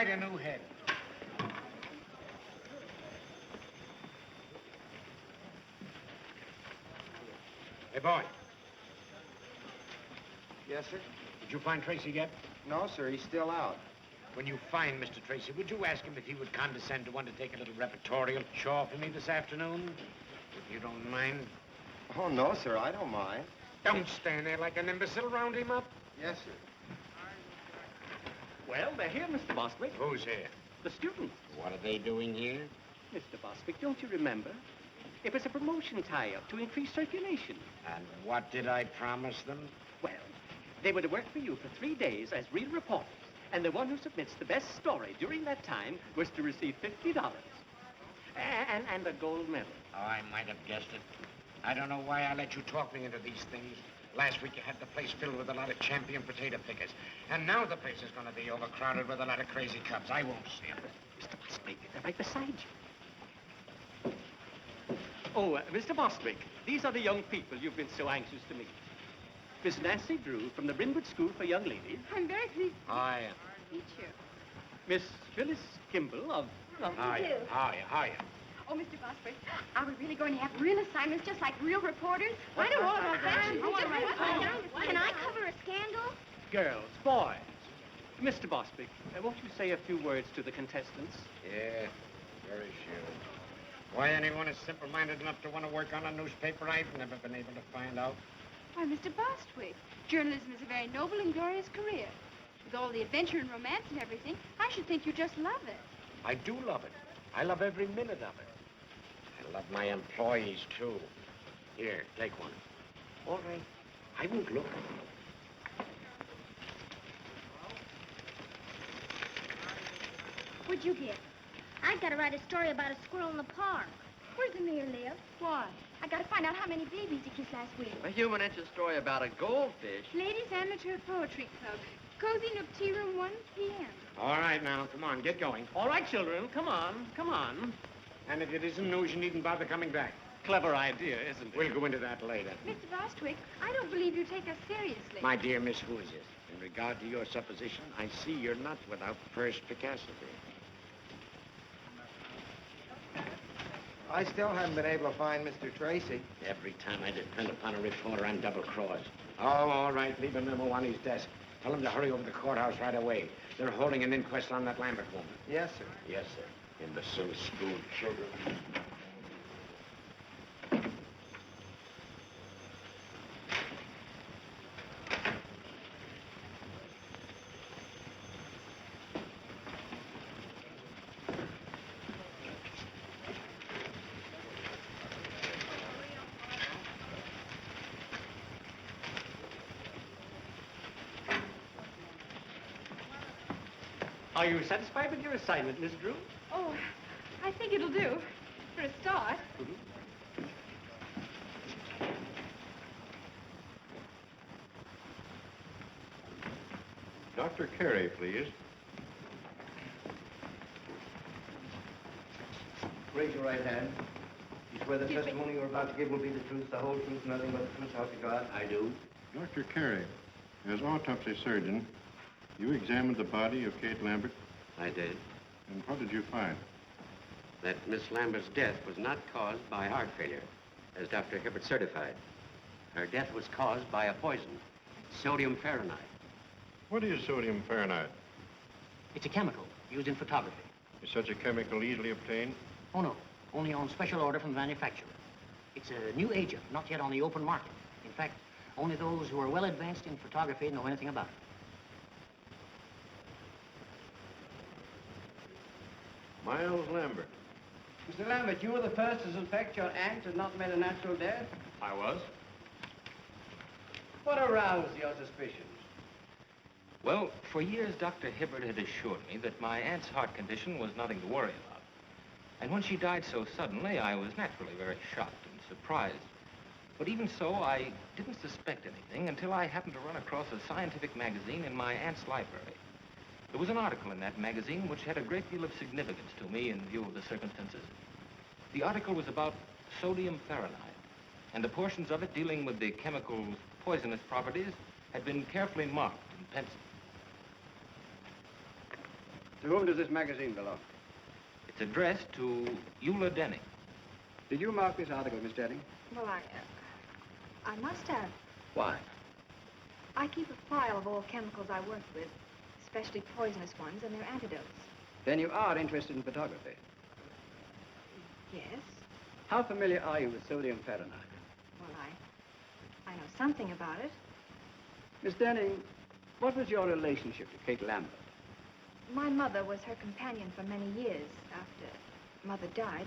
quite a new head. Hey, boy. Yes, sir? Did you find Tracy yet? No, sir. He's still out. When you find Mr. Tracy, would you ask him if he would condescend to undertake a little repertorial show for me this afternoon? If you don't mind. Oh, no, sir. I don't mind. Don't stand there like an imbecile. Round him up. Yes, sir. Well, they're here, Mr. Bostwick. Who's here? The students. What are they doing here? Mr. Bostwick, don't you remember? It was a promotion tie-up to increase circulation. And what did I promise them? Well, they were to work for you for 3 days as real reporters. And the one who submits the best story during that time was to receive $50. And a gold medal. Oh, I might have guessed it. I don't know why I let you talk me into these things. Last week you had the place filled with a lot of champion potato pickers. And now the place is going to be overcrowded with a lot of crazy cubs. I won't see them. Mr. Bostwick, they're right beside you. Oh, Mr. Bostwick, these are the young people you've been so anxious to meet. Miss Nancy Drew from the Brynwood School for Young Ladies. I'm very pleased Hiya. to meet you. Miss Phyllis Kimball of... Hiya. Oh, Mr. Bostwick, are we really going to have real assignments just like real reporters? I know all about that. Can I cover a scandal? Girls, boys. Mr. Bostwick, won't you say a few words to the contestants? Yeah, very sure. Why anyone is simple-minded enough to want to work on a newspaper, I've never been able to find out. Why, Mr. Bostwick, journalism is a very noble and glorious career. With all the adventure and romance and everything, I should think you just love it. I do love it. I love every minute of it. I love my employees, too. Here, take one. All right. I won't look. What'd you get? I gotta write a story about a squirrel in the park. Where's the mayor live? Why? I gotta find out how many babies he kissed last week. A human interest story about a goldfish. Ladies Amateur Poetry Club. Cozy Nook Tea Room, 1 p.m. All right, now, come on, get going. All right, children, come on, come on. And if it isn't news, you needn't bother coming back. Clever idea, isn't it? We'll go into that later. Mr. Bostwick, I don't believe you take us seriously. My dear Miss Who is this? In regard to your supposition, I see you're not without perspicacity. I still haven't been able to find Mr. Tracy. Every time I depend upon a reporter, I'm double-crossed. Oh, all right, leave a memo on his desk. Tell him to hurry over to the courthouse right away. They're holding an inquest on that Lambert woman. Yes, sir. Yes, sir. Imbecile school children. Are you satisfied with your assignment, Miss Drew? Oh, I think it'll do, for a start. Dr. Carey, please. Raise your right hand. You swear the testimony you're about to give will be the truth, the whole truth, nothing but the truth, help you God? I do. Dr. Carey, as autopsy surgeon, you examined the body of Kate Lambert, I did. and what did you find? That Miss Lambert's death was not caused by heart failure, as Dr. Hibbert certified. Her death was caused by a poison, sodium fahrenheit. What is sodium fahrenheit? It's a chemical used in photography. Is such a chemical easily obtained? Oh, no. Only on special order from the manufacturer. It's a new agent, not yet on the open market. In fact, only those who are well advanced in photography know anything about it. Miles Lambert. Mr. Lambert, you were the first to suspect your aunt had not met a natural death? I was. What aroused your suspicions? Well, for years, Dr. Hibbert had assured me that my aunt's heart condition was nothing to worry about. And when she died so suddenly, I was naturally very shocked and surprised. But even so, I didn't suspect anything until I happened to run across a scientific magazine in my aunt's library. There was an article in that magazine which had a great deal of significance to me in view of the circumstances. The article was about sodium fahrenheit, and the portions of it dealing with the chemical's poisonous properties had been carefully marked in pencil. To whom does this magazine belong? It's addressed to Eula Denning. Did you mark this article, Miss Denning? Well, I must have. Why? I keep a file of all chemicals I work with, especially poisonous ones and their antidotes. Then you are interested in photography. Yes. How familiar are you with sodium Fahrenheit? Well, I know something about it. Miss Denning, what was your relationship to Kate Lambert? My mother was her companion for many years. After Mother died,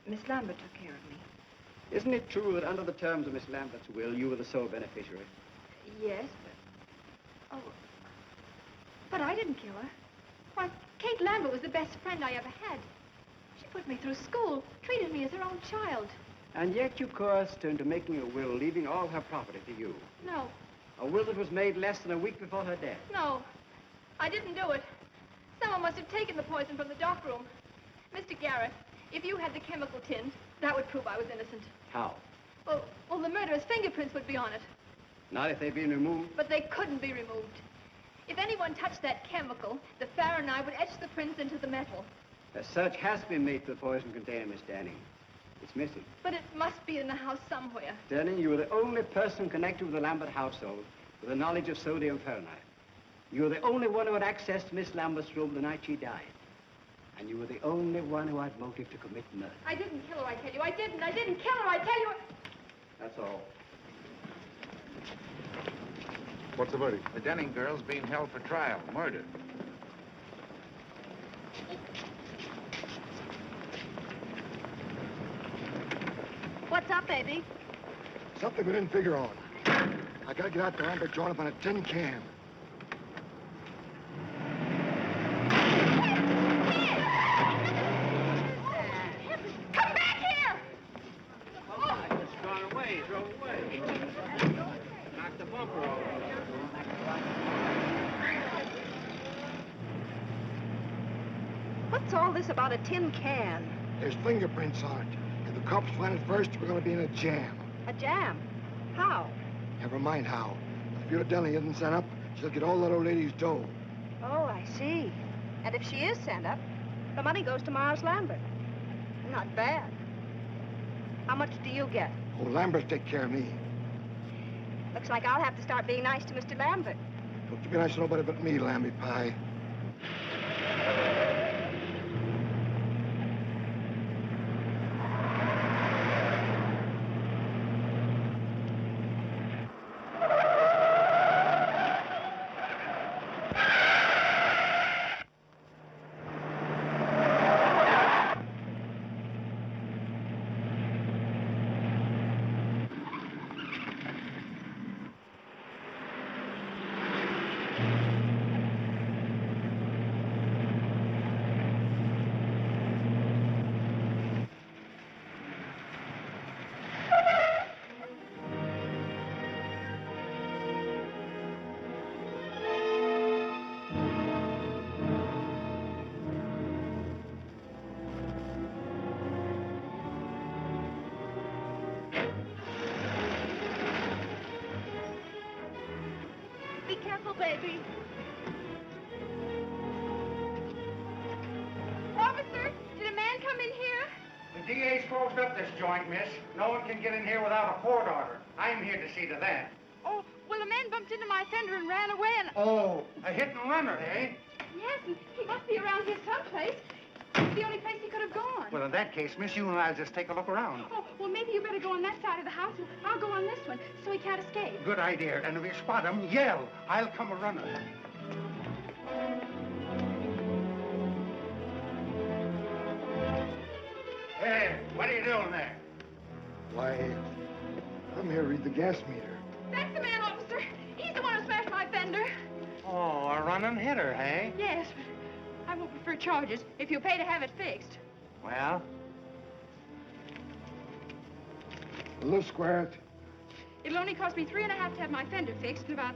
Miss Lambert took care of me. Isn't it true that under the terms of Miss Lambert's will, you were the sole beneficiary? Yes, but... Oh. But I didn't kill her. Why, Kate Lambert was the best friend I ever had. She put me through school, treated me as her own child. And yet you coerced her into making a will, leaving all her property to you. No, A will that was made less than a week before her death. no. I didn't do it. Someone must have taken the poison from the dock room. Mr. Garrett, if you had the chemical tin, that would prove I was innocent. How? Well, the murderer's fingerprints would be on it. Not if they've been removed. But they couldn't be removed. If anyone touched that chemical, the Fahrenheit would etch the prints into the metal. A search has been made for the poison container, Miss Denning. It's missing. But it must be in the house somewhere. Denning, you were the only person connected with the Lambert household with the knowledge of sodium Fahrenheit. You were the only one who had access to Miss Lambert's room the night she died. And you were the only one who had motive to commit murder. I didn't kill her, I tell you. I didn't kill her, I tell you. That's all. What's the verdict? The Denning girl's being held for trial, murder. What's up, baby? Something we didn't figure on. I gotta get out to Lambert joint up on a tin can. Come back here! It's gone away. It drove away. Knocked the bumper off. What's all this about a tin can? There's fingerprints on it. If the cops find it first, we're gonna be in a jam. A jam? How? Never mind how. If Eula Denning isn't sent up, she'll get all that old lady's dough. Oh, I see. And if she is sent up, the money goes to Miles Lambert. Not bad. How much do you get? Oh, Lambert take care of me. Looks like I'll have to start being nice to Mr. Lambert. Don't you be nice to nobody but me, Lamby Pie. Be careful, baby. Officer, did a man come in here? The DA's closed up this joint, miss. No one can get in here without a court order. I'm here to see to that. Oh, well, a man bumped into my fender and ran away and... Oh, a hit and runner, eh? Yes, and he must be around here someplace. It's the only place he could have gone. Well, in that case, miss, you and I'll just take a look around. Oh, well, maybe you better go on that side of the house, and I'll go on this one, so he can't escape. Good idea. And if you spot him, yell. I'll come a running. Hey, what are you doing there? Why, I'm here to read the gas meter. That's the man, officer. He's the one who smashed my fender. Oh, a running hitter, hey? Yes, but I won't prefer charges if you pay to have it fixed. Well, Let's square it. It'll only cost me $3.50 to have my fender fixed and about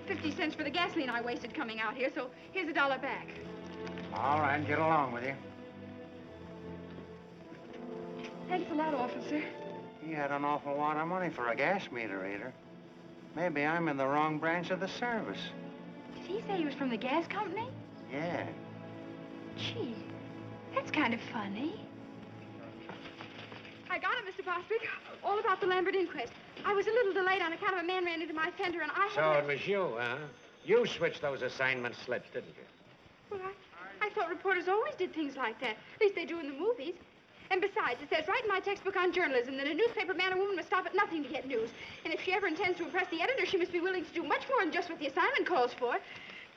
50 cents for the gasoline I wasted coming out here, so here's $1 back. all right, get along with you. Thanks a lot, officer. He had an awful lot of money for a gas meter reader. Maybe I'm in the wrong branch of the service. Did he say he was from the gas company? Yeah. Gee, that's kind of funny. I got it, Mr. Bostwick. All about the Lambert inquest. I was a little delayed on account of a man ran into my fender, and I had... So it was you, huh? You switched those assignment slips, didn't you? Well, I thought reporters always did things like that. At least they do in the movies. And besides, it says right in my textbook on journalism that a newspaper man or woman must stop at nothing to get news. And if she ever intends to impress the editor, she must be willing to do much more than just what the assignment calls for.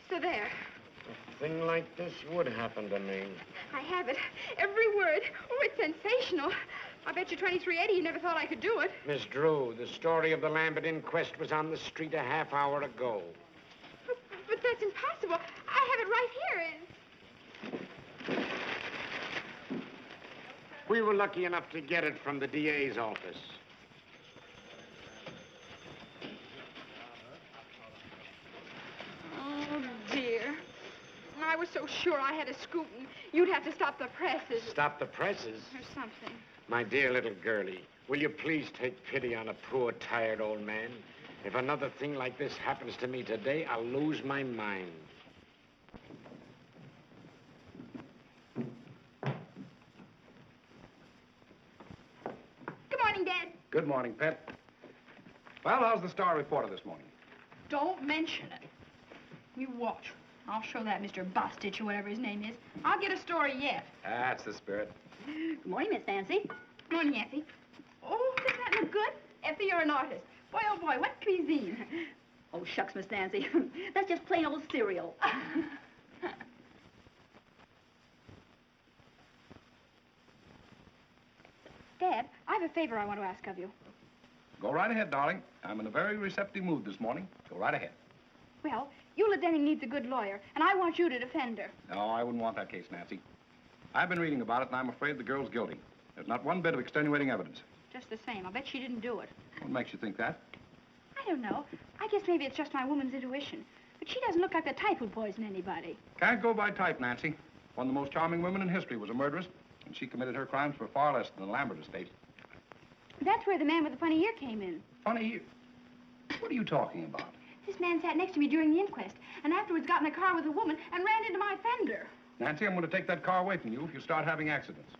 So there. A thing like this would happen to me. I have it. Every word. Oh, it's sensational. I bet you 2380 you never thought I could do it. Miss Drew, the story of the Lambert inquest was on the street a half hour ago. But that's impossible. I have it right here. We were lucky enough to get it from the DA's office. Oh, dear. I was so sure I had a scoop, and you'd have to stop the presses. Stop the presses? Or something. My dear little girlie, will you please take pity on a poor, tired old man? If another thing like this happens to me today, I'll lose my mind. Good morning, Dad. Good morning, Pet. Well, how's the Star reporter this morning? Don't mention it. You watch. I'll show that Mr. Bostitch or whatever his name is. I'll get a story yet. That's the spirit. Good morning, Miss Nancy. Good morning, Effie. Oh, does that look good? Effie, you're an artist. Boy, oh boy, what cuisine? Oh, shucks, Miss Nancy. That's just plain old cereal. Dad, I have a favor I want to ask of you. Go right ahead, darling. I'm in a very receptive mood this morning. Go right ahead. Well, Eula Denning needs a good lawyer, and I want you to defend her. No, I wouldn't want that case, Nancy. I've been reading about it, and I'm afraid the girl's guilty. There's not one bit of extenuating evidence. Just the same. I'll bet she didn't do it. What makes you think that? I don't know. I guess maybe it's just my woman's intuition. But she doesn't look like the type who'd poison anybody. Can't go by type, Nancy. One of the most charming women in history was a murderess, and she committed her crimes for far less than the Lambert estate. That's where the man with the funny ear came in. Funny ear? What are you talking about? This man sat next to me during the inquest, and afterwards got in a car with a woman and ran into my fender. Nancy, I'm going to take that car away from you if you start having accidents.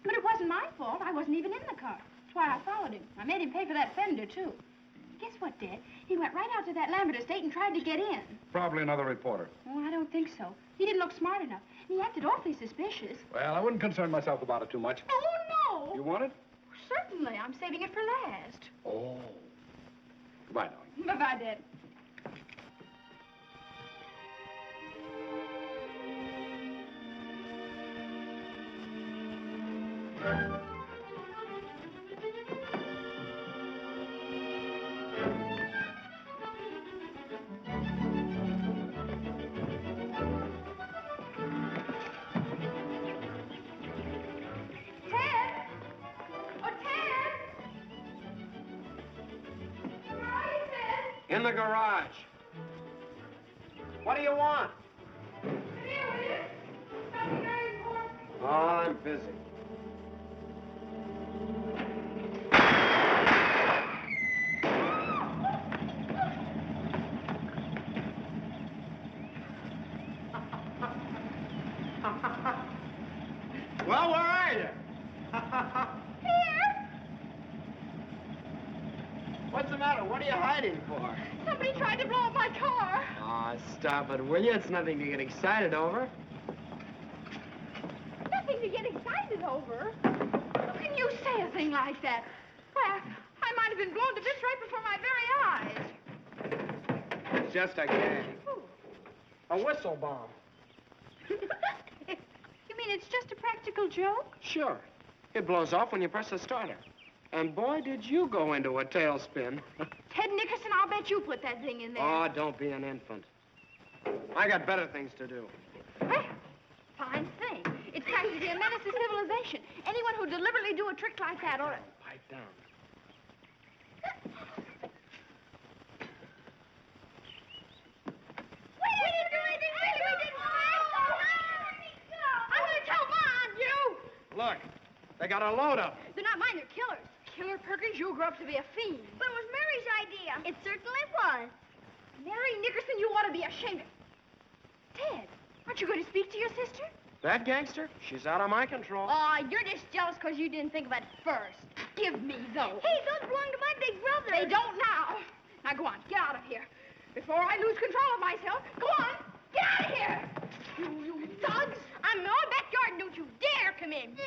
But it wasn't my fault. I wasn't even in the car. That's why I followed him. I made him pay for that fender, too. Guess what, Dad? He went right out to that Lambert estate and tried to get in. Probably another reporter. Oh, I don't think so. He didn't look smart enough. He acted awfully suspicious. Well, I wouldn't concern myself about it too much. Oh, no! You want it? Certainly. I'm saving it for last. Oh. Goodbye, darling. Bye-bye, Dad. In the garage. What do you want? Oh, I'm busy. Well, where are you? Here! What's the matter? What are you hiding for? Somebody tried to blow up my car. Oh, stop it, will you? It's nothing to get excited over. Nothing to get excited over. How can you say a thing like that? Why, I might have been blown to bits right before my very eyes. It's just a gag. A whistle bomb. You mean it's just a practical joke? Sure. It blows off when you press the starter. And boy, did you go into a tailspin. Ted Nickerson, I'll bet you put that thing in there. Oh, don't be an infant. I got better things to do. Well, fine thing. It's practically a menace to civilization. Anyone who deliberately do a trick like that ought to... Pipe down. Look, they got a load of them. They're not mine, they're killers. Killer Perkins, you'll grow up to be a fiend. But it was Mary's idea. It certainly was. Mary Nickerson, you ought to be ashamed of... Ted, aren't you going to speak to your sister? That gangster? She's out of my control. Oh, you're just jealous because you didn't think of it first. Give me those. Hey, those belong to my big brother. They don't now. Now go on, get out of here. Before I lose control of myself. Go on, get out of here. You thugs. I'm in our backyard, and don't you dare come in.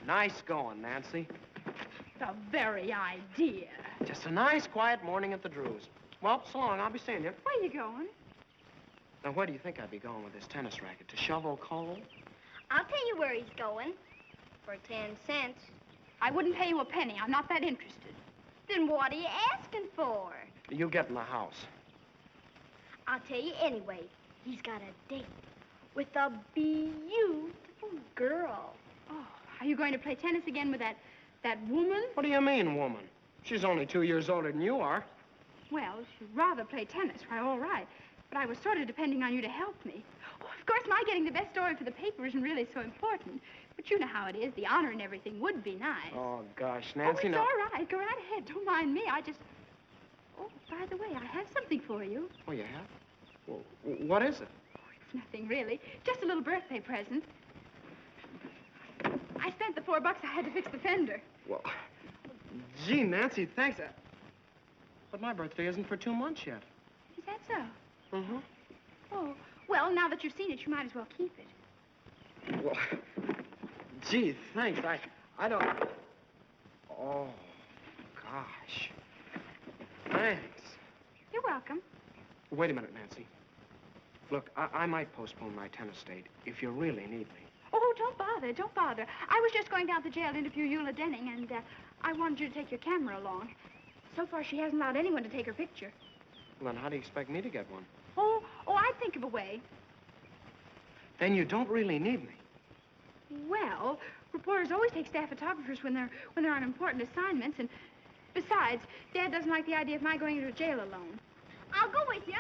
Nice going, Nancy. The very idea. Just a nice, quiet morning at the Drews. Well, so long. I'll be seeing you. Where you going? Now, where do you think I'd be going with this tennis racket? To shovel coal? I'll tell you where he's going. For 10 cents. I wouldn't pay you a penny. I'm not that interested. Then what are you asking for? You get in the house. I'll tell you anyway. He's got a date with a beautiful girl. Oh, are you going to play tennis again with that woman? What do you mean, woman? She's only 2 years older than you are. Well, if you'd rather play tennis, why, all right. But I was sort of depending on you to help me. Oh, of course, my getting the best story for the paper isn't really so important. But you know how it is. The honor and everything would be nice. Oh, gosh, Nancy, it's no. all right. Go right ahead. Don't mind me. Oh, by the way, I have something for you. Oh, you have? Well, what is it? Oh, it's nothing, really. Just a little birthday present. I spent the $4 I had to fix the fender. Well, gee, Nancy, thanks. But my birthday isn't for 2 months yet. Is that so? Mm-hmm. Oh, well, now that you've seen it, you might as well keep it. Well, gee, thanks. I don't... Oh, gosh. Thanks. You're welcome. Wait a minute, Nancy. Look, I might postpone my tennis date if you really need me. Oh, don't bother. I was just going down to jail to interview Eula Denning, and I wanted you to take your camera along. So far, she hasn't allowed anyone to take her picture. Well, then how do you expect me to get one? Oh, I'd think of a way. Then you don't really need me. Well, reporters always take staff photographers when they're on important assignments, and besides, Dad doesn't like the idea of my going into a jail alone. I'll go with you.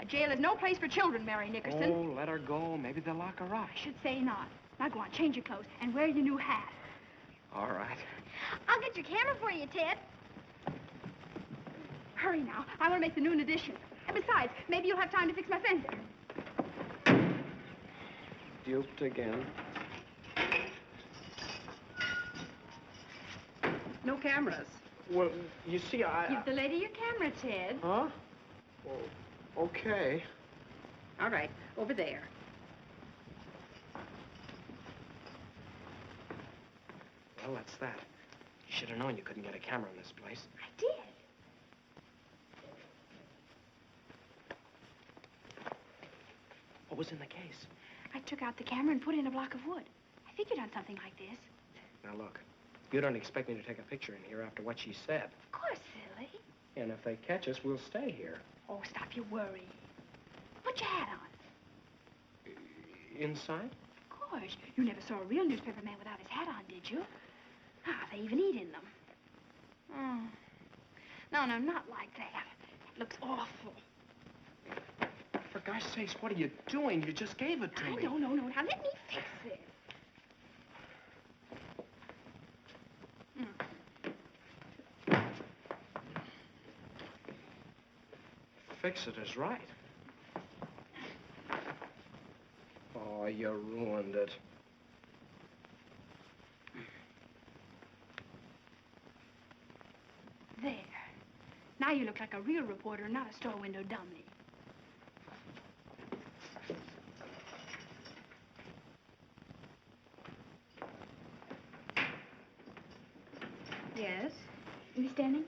A jail is no place for children, Mary Nickerson. Oh, let her go. Maybe they'll lock her up. I should say not. Now go on, change your clothes, and wear your new hat. All right. I'll get your camera for you, Ted. Hurry now. I want to make the noon edition. And besides, maybe you'll have time to fix my fender. Duped again. No cameras. Well, you see, Give the lady your camera, Ted. Huh? Well, okay. All right, over there. Well, that's that. You should have known you couldn't get a camera in this place. I did. What was in the case? I took out the camera and put in a block of wood. I figured on something like this. Now, look. You don't expect me to take a picture in here after what she said. Of course, silly. And if they catch us, we'll stay here. Oh, stop your worrying. Put your hat on. Inside? Of course. You never saw a real newspaper man without his hat on, did you? Ah, they even eat in them. Oh. No, not like that. It looks awful. For gosh sakes, what are you doing? You just gave it to me. No. Now, let me fix it. Fix it is right. Oh, you ruined it. There. Now you look like a real reporter, not a store window dummy. Yes? Miss Denning,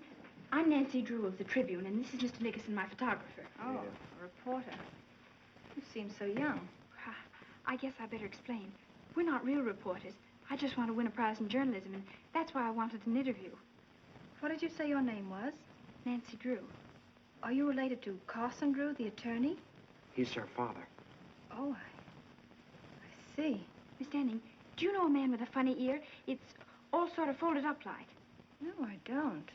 I'm Nancy Drew of the Tribune, and this is Mr. Nickerson, my photographer. Oh, a reporter. You seem so young. I guess I better explain. We're not real reporters. I just want to win a prize in journalism, and that's why I wanted an interview. What did you say your name was? Nancy Drew. Are you related to Carson Drew, the attorney? He's her father. Oh, I see. Miss Denning, do you know a man with a funny ear? It's all sort of folded up like. No, I don't.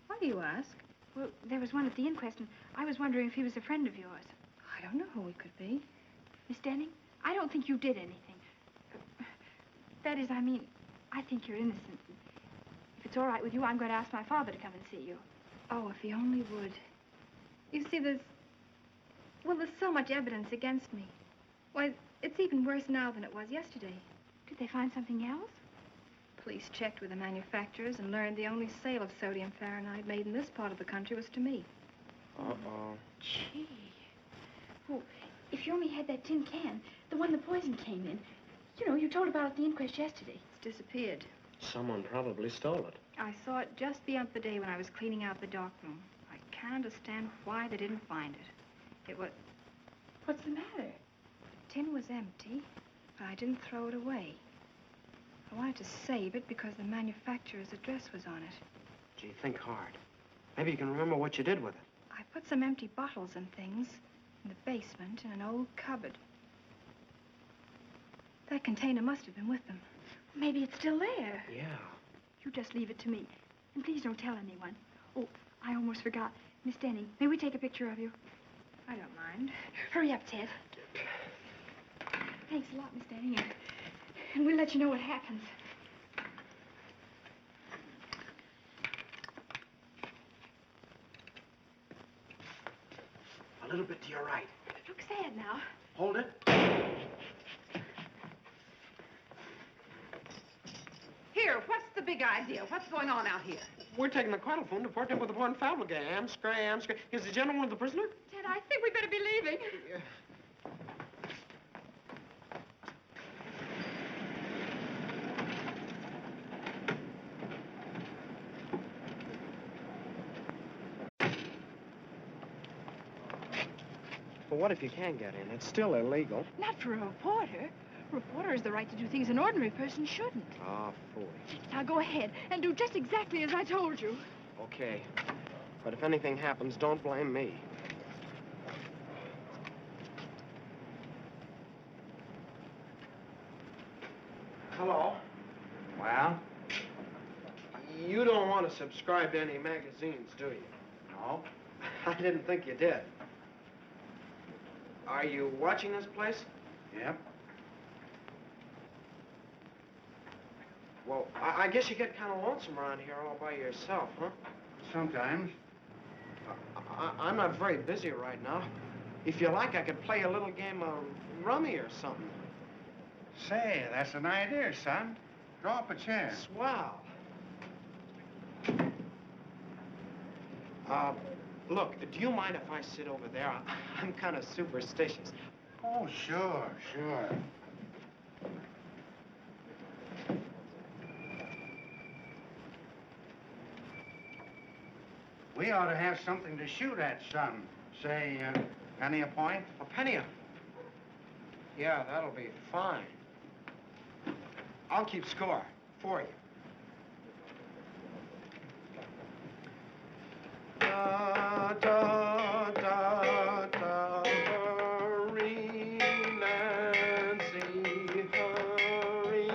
Why do you ask? Well, there was one at the inquest, and I was wondering if he was a friend of yours. I don't know who he could be. Miss Denning, I don't think you did anything. That is, I mean, I think you're innocent. If it's it's all right with you, I'm going to ask my father to come and see you. Oh, if he only would. You see, there's so much evidence against me. Why, it's even worse now than it was yesterday. Did they find something else? Police checked with the manufacturers and learned the only sale of sodium fahrenheit made in this part of the country was to me. Uh-oh. Gee. Well, if you only had that tin can, the one the poison came in. You know, you told about it at the inquest yesterday. It's disappeared. Someone probably stole it. I saw it just the other day when I was cleaning out the dark room. I can't understand why they didn't find it. It was... What's the matter? The tin was empty, but I didn't throw it away. I wanted to save it because the manufacturer's address was on it. Gee, think hard. Maybe you can remember what you did with it. I put some empty bottles and things in the basement in an old cupboard. That container must have been with them. Maybe it's still there. Yeah. You just leave it to me. And please don't tell anyone. Oh, I almost forgot. Miss Denning, may we take a picture of you? I don't mind. Hurry up, Ted. Thanks a lot, Miss Denning. And we'll let you know what happens. A little bit to your right. Look sad now. Hold it. Here, what's the big idea? What's going on out here? We're taking the telephone to port him with the Port Falvagam. Scram. Is the gentleman with the prisoner? Ted, I think we better be leaving. Yeah. Well, what if you can get in? It's still illegal. Not for a reporter. A reporter has the right to do things an ordinary person shouldn't. Ah, fool. Now go ahead and do just exactly as I told you. Okay. But if anything happens, don't blame me. Hello? Well? You don't want to subscribe to any magazines, do you? No. I didn't think you did. Are you watching this place? Yep. Well, I guess you get kind of lonesome around here all by yourself, huh? Sometimes. I'm not very busy right now. If you like, I could play a little game of rummy or something. Say, that's an idea, son. Draw up a chair. Swell. Look, do you mind if I sit over there? I'm kind of superstitious. Oh, sure, sure. We ought to have something to shoot at, son. Say, penny a point? A penny a... Yeah, that'll be fine. I'll keep score for you. Da, da, da, da, hurry, Nancy, hurry.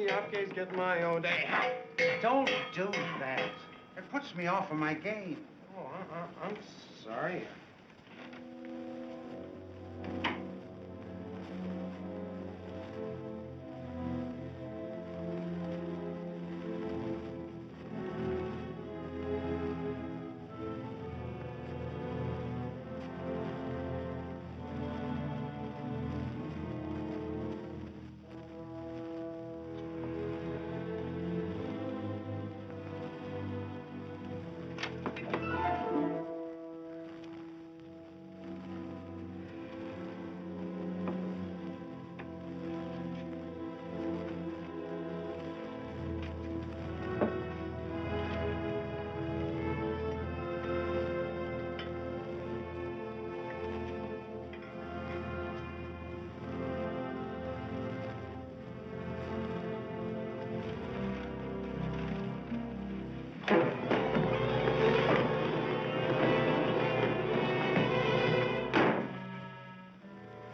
The upgate's get my own day. Don't do that. It puts me off of my game. Oh, I'm sorry.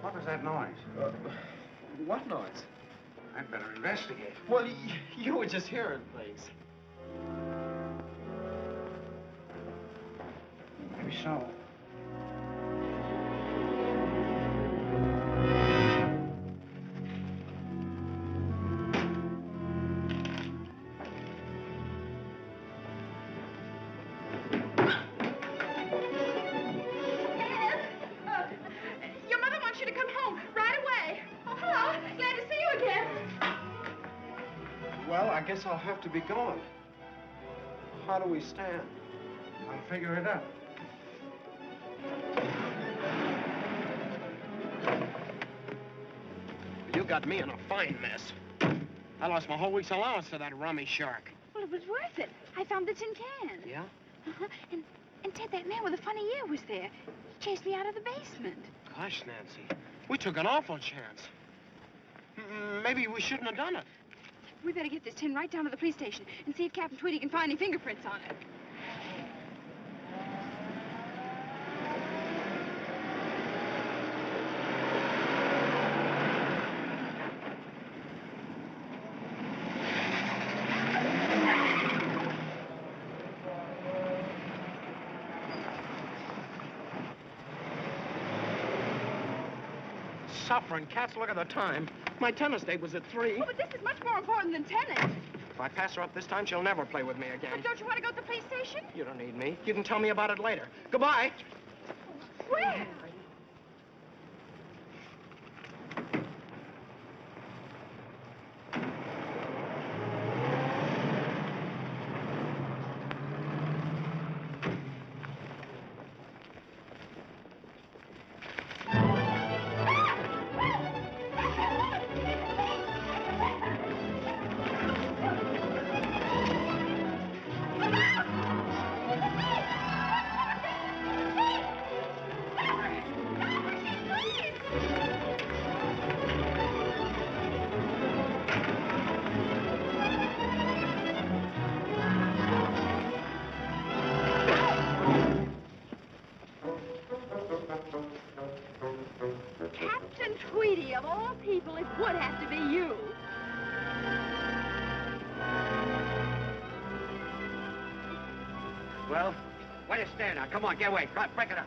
What was that noise? What noise? I'd better investigate. Well, you were just hearing things. Maybe so. I guess I'll have to be going. How do we stand? I'll figure it out. You got me in a fine mess. I lost my whole week's allowance to that rummy shark. Well, it was worth it. I found the tin can. Yeah? Uh-huh. And Ted, that man with the funny ear was there. He chased me out of the basement. Gosh, Nancy, we took an awful chance. Maybe we shouldn't have done it. We better get this tin right down to the police station and see if Captain Tweedy can find any fingerprints on it. Suffering cats, look at the time. My tennis date was at 3. Oh, but this is much more important than tennis. If I pass her up this time, she'll never play with me again. But don't you want to go to the police station? You don't need me. You can tell me about it later. Goodbye. Where? Captain Tweedy, of all people, it would have to be you. Well, where do you stand now? Come on, get away. Break it up.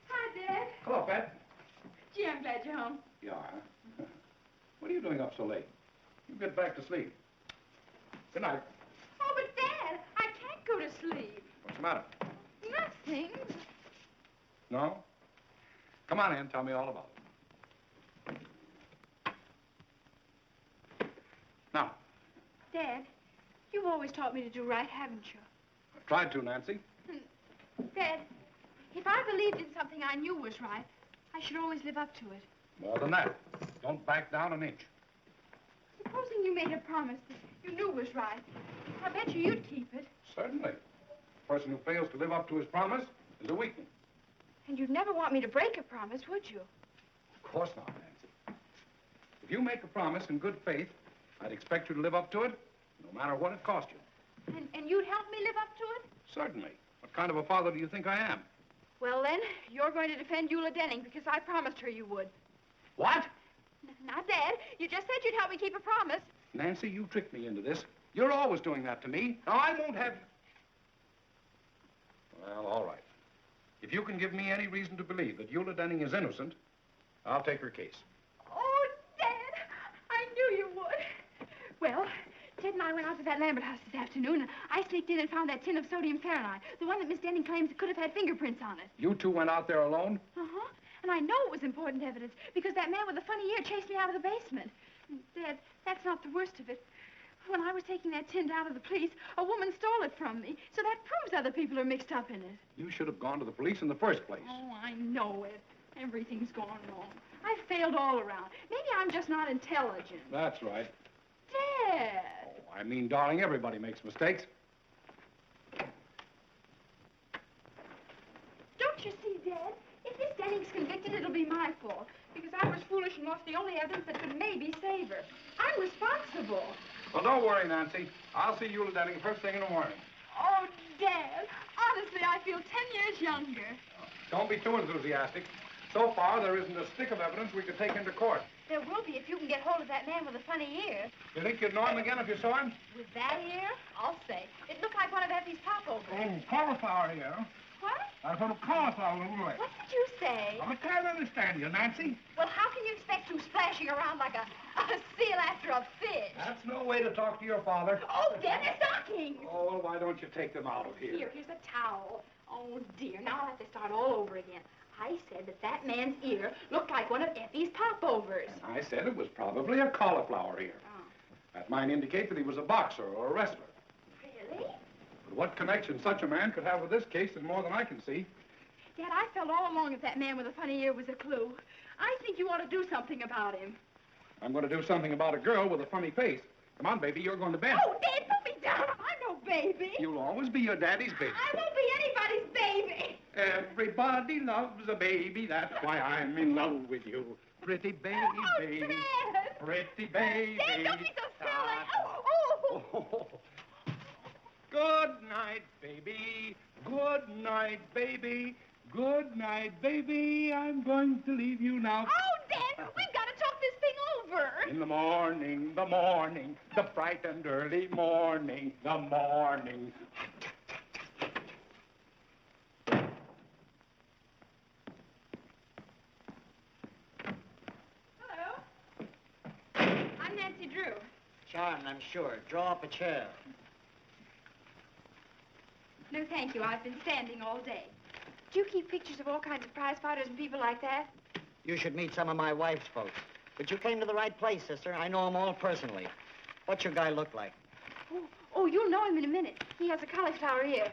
Hi, Dad. Hello, Pat. Gee, I'm glad you're home. You are? What are you doing up so late? You get back to sleep. Good night. Oh, but Dad, I can't go to sleep. What's the matter? Nothing. No? Come on in. Tell me all about it. Now, Dad, you've always taught me to do right, haven't you? I've tried to, Nancy. Dad, if I believed in something I knew was right, I should always live up to it. More than that. Don't back down an inch. Supposing you made a promise that you knew was right, I bet you'd keep it. Certainly. A person who fails to live up to his promise is a weakling. And you'd never want me to break a promise, would you? Of course not, Nancy. If you make a promise in good faith, I'd expect you to live up to it, no matter what it cost you. And you'd help me live up to it? Certainly. What kind of a father do you think I am? Well, then, you're going to defend Eula Denning because I promised her you would. What? Now, Dad, you just said you'd help me keep a promise. Nancy, you tricked me into this. You're always doing that to me. Now, I won't have... Well, all right. If you can give me any reason to believe that Eula Denning is innocent, I'll take her case. Oh, Dad, I knew you would. Well, Ted and I went out to that Lambert house this afternoon, and I sneaked in and found that tin of sodium Fahrenheit, the one that Miss Denning claims could have had fingerprints on it. You two went out there alone? Uh-huh. And I know it was important evidence because that man with the funny ear chased me out of the basement. And Dad, that's not the worst of it. When I was taking that tin down to the police, a woman stole it from me, so that proves other people are mixed up in it. You should have gone to the police in the first place. Oh, I know it. Everything's gone wrong. I've failed all around. Maybe I'm just not intelligent. That's right. Dad! Oh, I mean, darling, everybody makes mistakes. Don't you see, Dad? If Miss Denning's convicted, it'll be my fault. Because I was foolish and lost the only evidence that could maybe save her. I'm responsible. Well, don't worry, Nancy. I'll see Eula Denning first thing in the morning. Oh, Dad, honestly, I feel 10 years younger. Don't be too enthusiastic. So far, there isn't a stick of evidence we could take into court. There will be if you can get hold of that man with the funny ear. You think you'd know him again if you saw him? With that ear? I'll say. It looked like one of Effie's popovers. Oh, cauliflower here. What? I put a cauliflower in the way. What did you say? I can't understand you, Nancy. Well, how can you expect to splashing around like a seal after a fish? That's no way to talk to your father. Oh, Dad, they're stockings. Oh, well, why don't you take them out of here? Here's a towel. Oh, dear. Now I'll have to start all over again. I said that man's ear looked like one of Effie's popovers. I said it was probably a cauliflower ear. Oh. That might indicate that he was a boxer or a wrestler. Really? But what connection such a man could have with this case is more than I can see. Dad, I felt all along that man with a funny ear was a clue. I think you ought to do something about him. I'm going to do something about a girl with a funny face. Come on, baby, you're going to bed. Oh, Dad, put me down. I'm no baby. You'll always be your daddy's baby. I won't be anybody's baby. Everybody loves a baby. That's why I'm in love with you. Pretty baby. Oh, Dad. Pretty baby. Dad, don't be so silly. Oh. Good night, baby. Good night, baby. Good night, baby. I'm going to leave you now. Oh, Dad, we've got to talk this thing over. In the morning, the bright and early morning, the morning. Hello. I'm Nancy Drew. Charmed, I'm sure. Draw up a chair. No, thank you. I've been standing all day. Do you keep pictures of all kinds of prize fighters and people like that? You should meet some of my wife's folks. But you came to the right place, sister. I know them all personally. What's your guy look like? Oh, you'll know him in a minute. He has a cauliflower ear.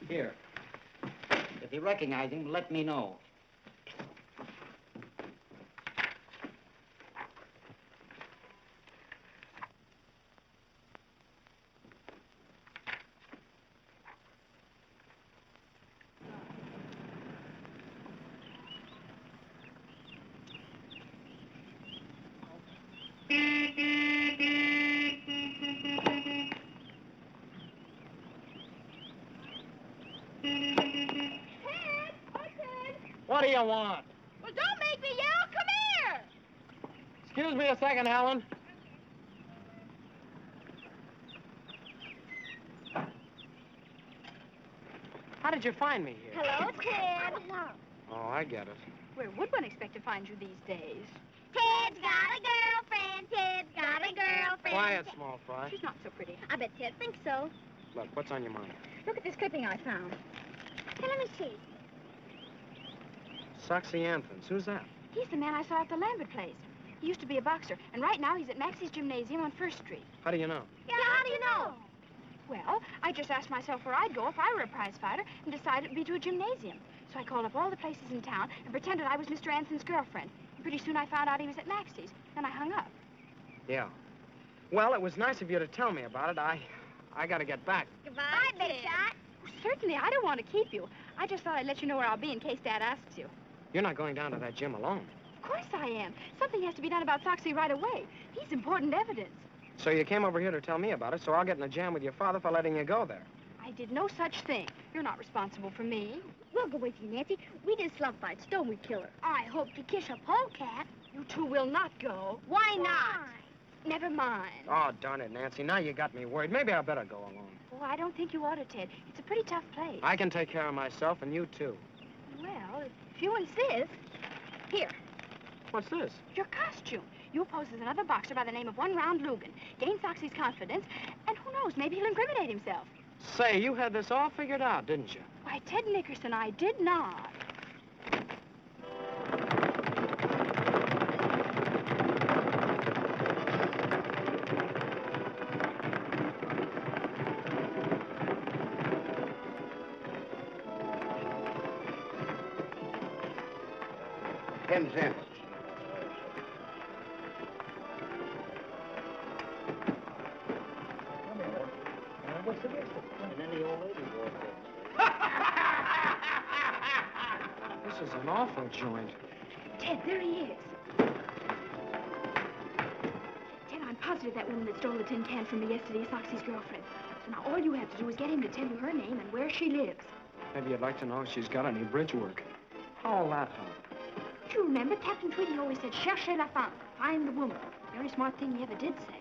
Here. If you recognize him, let me know. What do you want? Well, don't make me yell. Come here. Excuse me a second, Helen. How did you find me here? Hello, Ted. Oh, I get it. Where would one expect to find you these days? Ted's got a girlfriend. Ted's got a girlfriend. Quiet, small fry. She's not so pretty. I bet Ted thinks so. Look, what's on your mind? Look at this clipping I found. Hey, let me see. Soxy Anthons. Who's that? He's the man I saw at the Lambert place. He used to be a boxer, and right now he's at Maxie's Gymnasium on 1st Street. How do you know? Yeah, how do you know? Well, I just asked myself where I'd go if I were a prize fighter and decided it'd be to a gymnasium. So I called up all the places in town and pretended I was Mr. Anson's girlfriend. And pretty soon I found out he was at Maxie's. Then I hung up. Yeah. Well, it was nice of you to tell me about it. I gotta get back. Goodbye, Big Shot. Certainly, I don't want to keep you. I just thought I'd let you know where I'll be in case Dad asks you. You're not going down to that gym alone. Of course I am. Something has to be done about Soxy right away. He's important evidence. So you came over here to tell me about it, so I'll get in a jam with your father for letting you go there. I did no such thing. You're not responsible for me. We'll go with you, Nancy. We did slump fights, don't we, Killer? I hope to kiss a polecat. You two will not go. Why not? Never mind. Oh, darn it, Nancy. Now you got me worried. Maybe I better go alone. Oh, I don't think you ought to, Ted. It's a pretty tough place. I can take care of myself, and you too. Well, if you insist. Here. What's this? Your costume. You pose as another boxer by the name of One Round Lugan. Gain Soxy's confidence, and who knows, maybe he'll incriminate himself. Say, you had this all figured out, didn't you? Why, Ted Nickerson, I did not. Ten cents. This is an awful joint. Ted, there he is. Ted, I'm positive that woman that stole the tin can from me yesterday is Soxy's girlfriend. So now all you have to do is get him to tell you her name and where she lives. Maybe you'd like to know if she's got any bridge work. How'll that help? Do you remember Captain Tweedy always said, cherchez la femme, find the woman. Very smart thing he ever did say.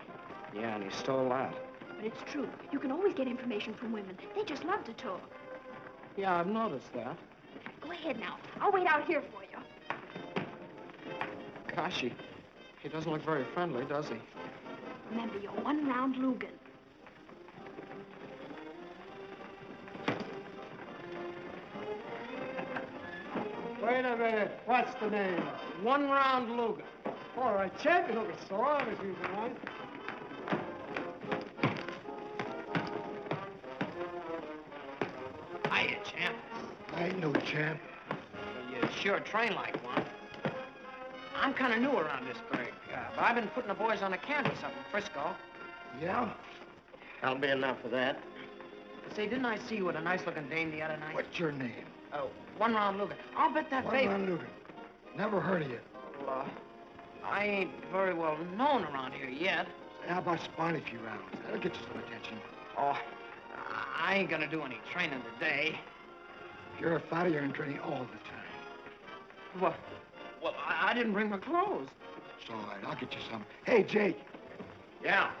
Yeah, and he stole that. But it's true. You can always get information from women. They just love to talk. Yeah, I've noticed that. Go ahead now. I'll wait out here for you. Gosh, He doesn't look very friendly, does he? Remember your one-round Lugan. Wait a minute. What's the name? One-round Lugan. All right, champion looking sore on his usual line. Hiya, champ. I ain't no champ. Well, you sure train like one. I'm kind of new around this burg, but I've been putting the boys on a canvas up in Frisco. Yeah? That'll be enough of that. Say, didn't I see you with a nice-looking dame the other night? What's your name? One-round Lugan. I'll bet that baby... One-round Lugan. Never heard of you. Well, I ain't very well known around here yet. Say, how about spine a few rounds? That'll get you some attention. Oh, I ain't gonna do any training today. If you're a fighter, you're in training all the time. Well, I didn't bring my clothes. It's all right. I'll get you some. Hey, Jake. Yeah?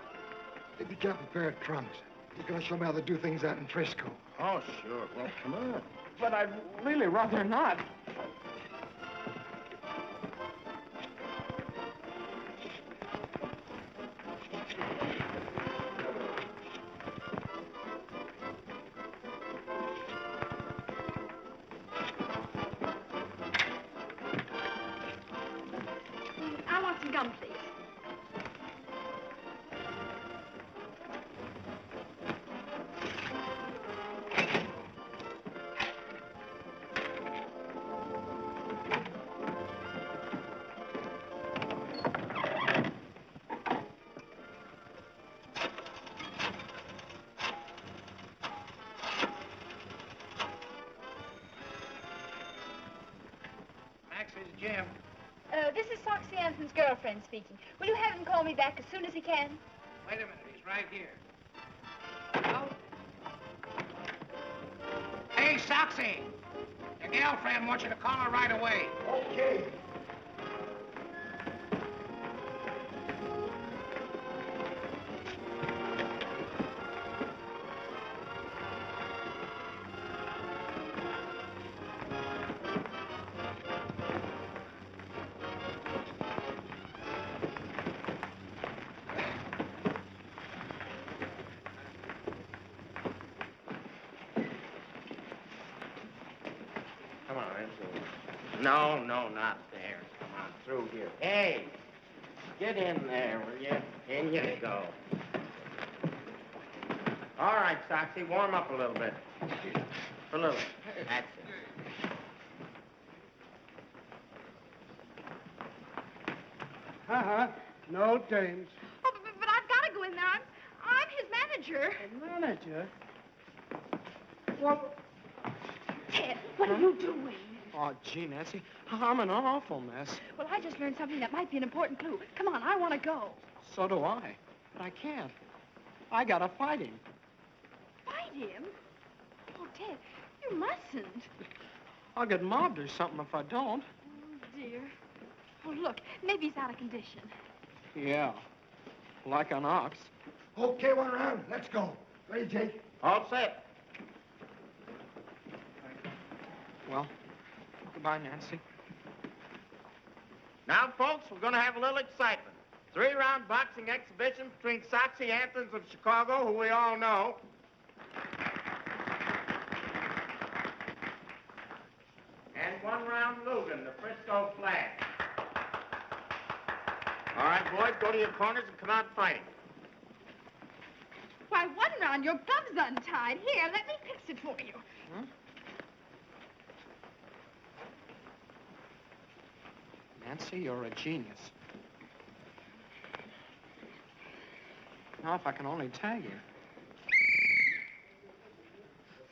If you got a pair of trunks, you're gonna show me how to do things out in Frisco. Oh, sure. Well, come on. But I'd really rather not. I want some gum, please. Max, this is Jim. This is Foxy Anson's girlfriend speaking. Will you have him call me back as soon as he can? Wait a minute, he's right here. Hey, Soxy! Your girlfriend wants you to call her right away. Okay. Come on, Ansel. No, not there. Come on, through here. Hey, get in there, will you? In you go. All right, Soxy, warm up a little bit. A little. That's it. No dames. Oh, but I've got to go in there. I'm his manager. Manager? Well, Ted, what are you doing? Oh, gee, Nancy, I'm in an awful mess. Well, I just learned something that might be an important clue. Come on, I want to go. So do I, but I can't. I gotta fight him. Fight him? Oh, Ted, you mustn't. I'll get mobbed or something if I don't. Oh, dear. Oh, look, maybe he's out of condition. Yeah, like an ox. okay, one round. Let's go. Ready, Jake? All set. Well, goodbye, Nancy. Now, folks, we're going to have a little excitement. 3-round boxing exhibition between Soxy Anthons of Chicago, who we all know, and 1-round Lugan, the Frisco Flag. All right, boys, go to your corners and come out fighting. Why, one round, your glov's untied. Here, let me fix it for you. Huh? Nancy, you're a genius. Now, if I can only tag you.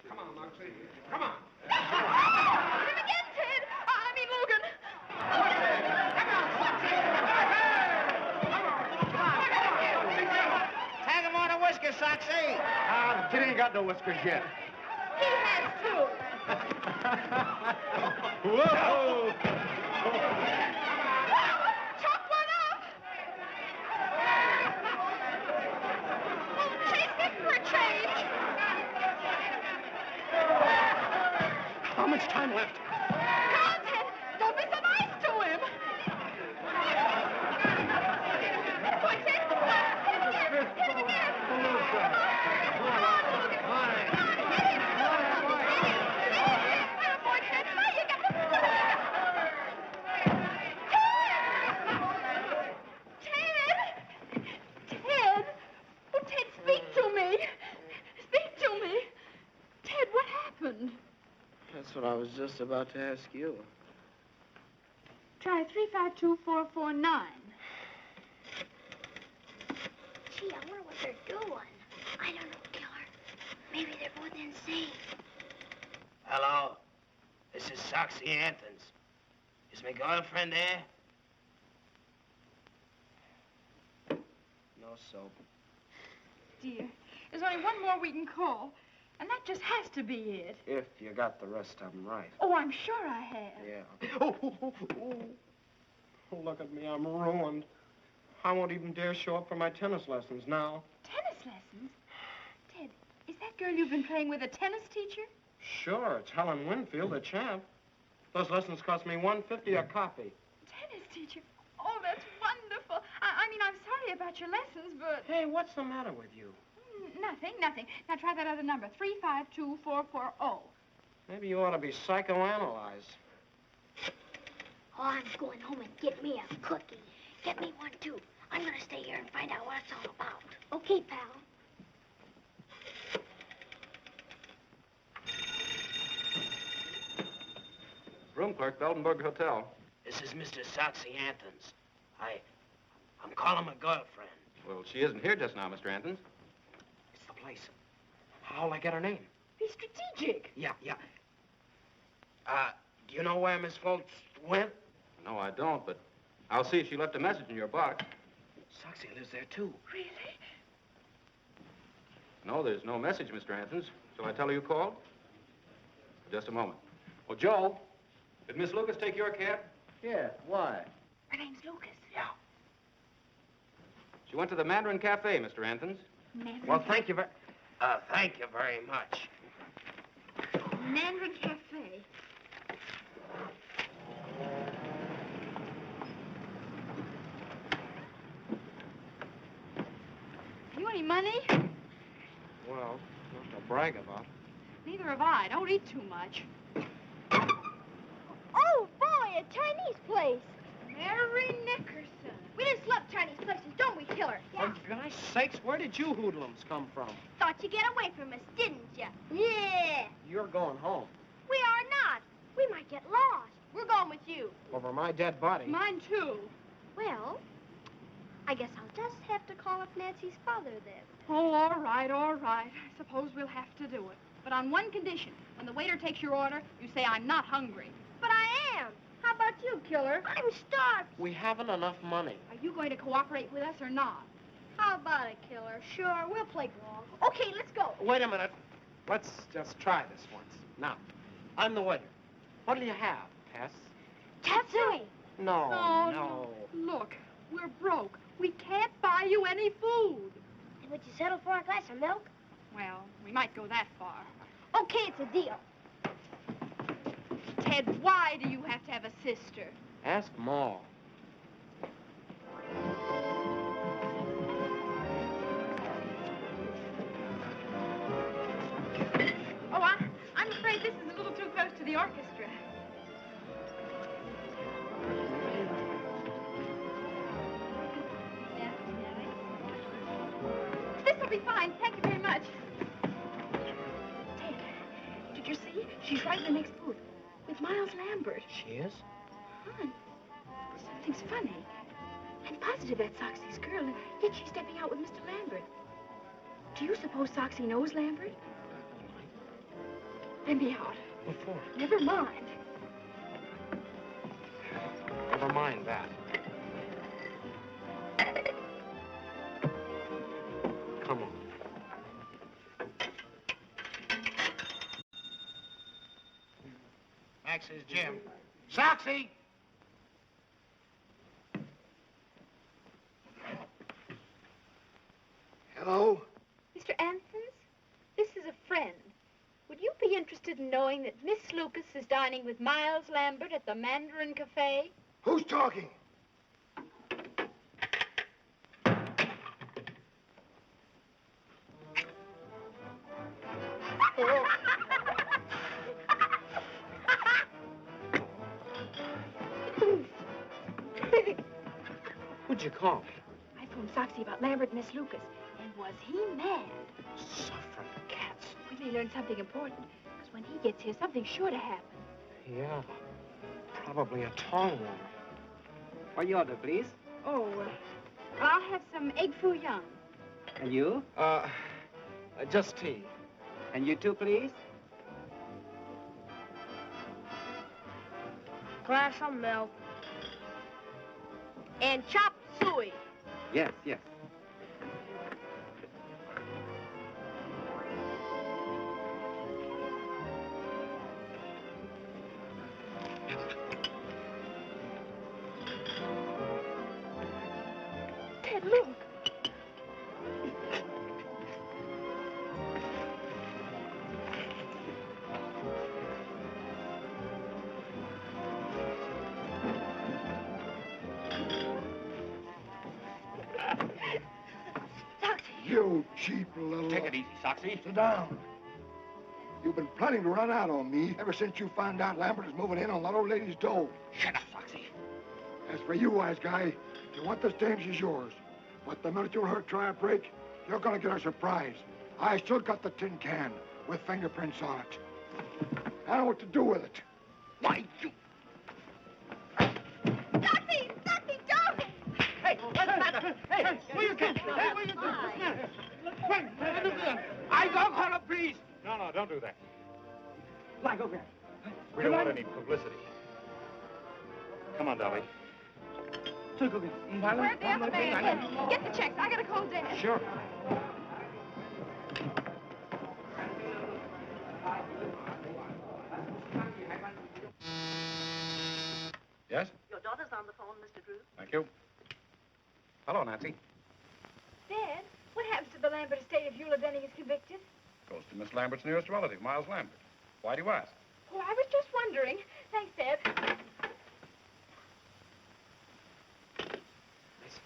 Come on, Moxie. Come on. Him again, Ted. I mean, Logan. Tag him on a whisker, Soxy. The kid ain't got no whiskers yet. He has two. Whoa! Chop one up. Oh, chase him for a change. How much time left? Come on, Ted. Don't be so nice to him. That's what I was just about to ask you. Try 352-449. Gee, I wonder what they're doing. I don't know, Killer. Maybe they're both insane. Hello. This is Soxy Anthons. Is my girlfriend there? No soap. Dear, there's only one more we can call, and that just has to be it. If you got the rest of them right. Oh, I'm sure I have. Yeah. Oh, look at me. I'm ruined. I won't even dare show up for my tennis lessons now. Tennis lessons? Ted, is that girl you've been playing with a tennis teacher? Sure, it's Helen Winfield, the champ. Those lessons cost me $1.50 a copy. Tennis teacher? Oh, that's wonderful. I mean, I'm sorry about your lessons, but... Hey, what's the matter with you? Nothing. Now try that other number, 352-440. Maybe you ought to be psychoanalyzed. Oh, I'm going home and get me a cookie. Get me one, too. I'm going to stay here and find out what it's all about. Okay, pal. Room clerk, Beldenburg Hotel. This is Mr. Soxy Anthons. I'm calling my girlfriend. Well, she isn't here just now, Mr. Anthons. It's the place. How'll I get her name? Be strategic. Yeah. Do you know where Miss Foltz went? No, I don't, but I'll see if she left a message in your box. Soxy lives there, too. Really? No, there's no message, Mr. Anthons. Shall I tell her you called? Just a moment. Oh, Joe, did Miss Lucas take your cab? Yeah, why? Her name's Lucas. Yeah. She went to the Mandarin Cafe, Mr. Anthons. Mandarin Well, thank you very much. Mandarin Cafe. You any money? Well, not to brag about. Neither have I. Don't eat too much. Oh, boy, a Chinese place. Mary Nickerson. We just love Chinese places, don't we, Killer? For gosh sakes, where did you hoodlums come from? Thought you'd get away from us, didn't you? Yeah. You're going home. We are not. We might get lost. We're going with you. Over my dead body. Mine, too. Well, I guess I'll just have to call up Nancy's father then. Oh, all right. I suppose we'll have to do it. But on one condition. When the waiter takes your order, you say, I'm not hungry. But I am. How about you, Killer? I'm starved. We haven't enough money. Are you going to cooperate with us or not? How about it, Killer? Sure, we'll play ball. Okay, let's go. Wait a minute. Let's just try this once. Now, I'm the waiter. What'll you have, Tess? Tatsui. No. Look, we're broke. We can't buy you any food. And would you settle for a glass of milk? Well, we might go that far. Okay, it's a deal. Ted, why do you have to have a sister? Ask Ma. Oh, I'm afraid this is a little too close to the orchestra. This'll be fine. Thank you very much. Ted, did you see? She's right in the next booth with Miles Lambert. She is? Hon, something's funny. I'm positive that's Soxy's girl, and yet she's stepping out with Mr. Lambert. Do you suppose Soxy knows Lambert? Let me out. Before. Never mind. Never mind that. Come on. Max's gym. Soxy! Hello? Mr. Anthons, this is a friend. Would you be interested in knowing that Miss Lucas is dining with Miles Lambert at the Mandarin Cafe? Who's talking? Who'd you call? I phoned Soxy about Lambert and Miss Lucas, and was he mad? Suffering cats. We may learn something important, because When he gets here, something's sure to happen. Yeah, probably a tall one. What you order, please? Oh, I'll have some egg foo young. And you? Just tea. And you too, please? Glass of milk. And chop suey. Yes, yes. Ted, look. You cheap little... Take it easy, Soxy. Sit down. You've been planning to run out on me ever since you found out Lambert is moving in on that old lady's dough. Shut up, Foxy. As for you, wise guy, if you want this dame, she's yours. But the minute you let her try a break, you're gonna get a surprise. I still got the tin can with fingerprints on it. I know what to do with it. Why, you... Soxy! Soxy, don't! Hey, what's the matter? Hey, what you doing? Hey, what you doing? Wait, I don't call up, please. No, don't do that. Like, over here. We don't want any publicity. Come on, Dolly. Where's the other man? Get the checks. I gotta call Dad. Sure. Yes? Your daughter's on the phone, Mr. Drew. Thank you. Hello, Nancy. Dad, what happens to the Lambert estate if Eula Denning is convicted? Goes to Miss Lambert's nearest relative, Miles Lambert. Why do you ask? Oh, I was just wondering. Thanks, Dad.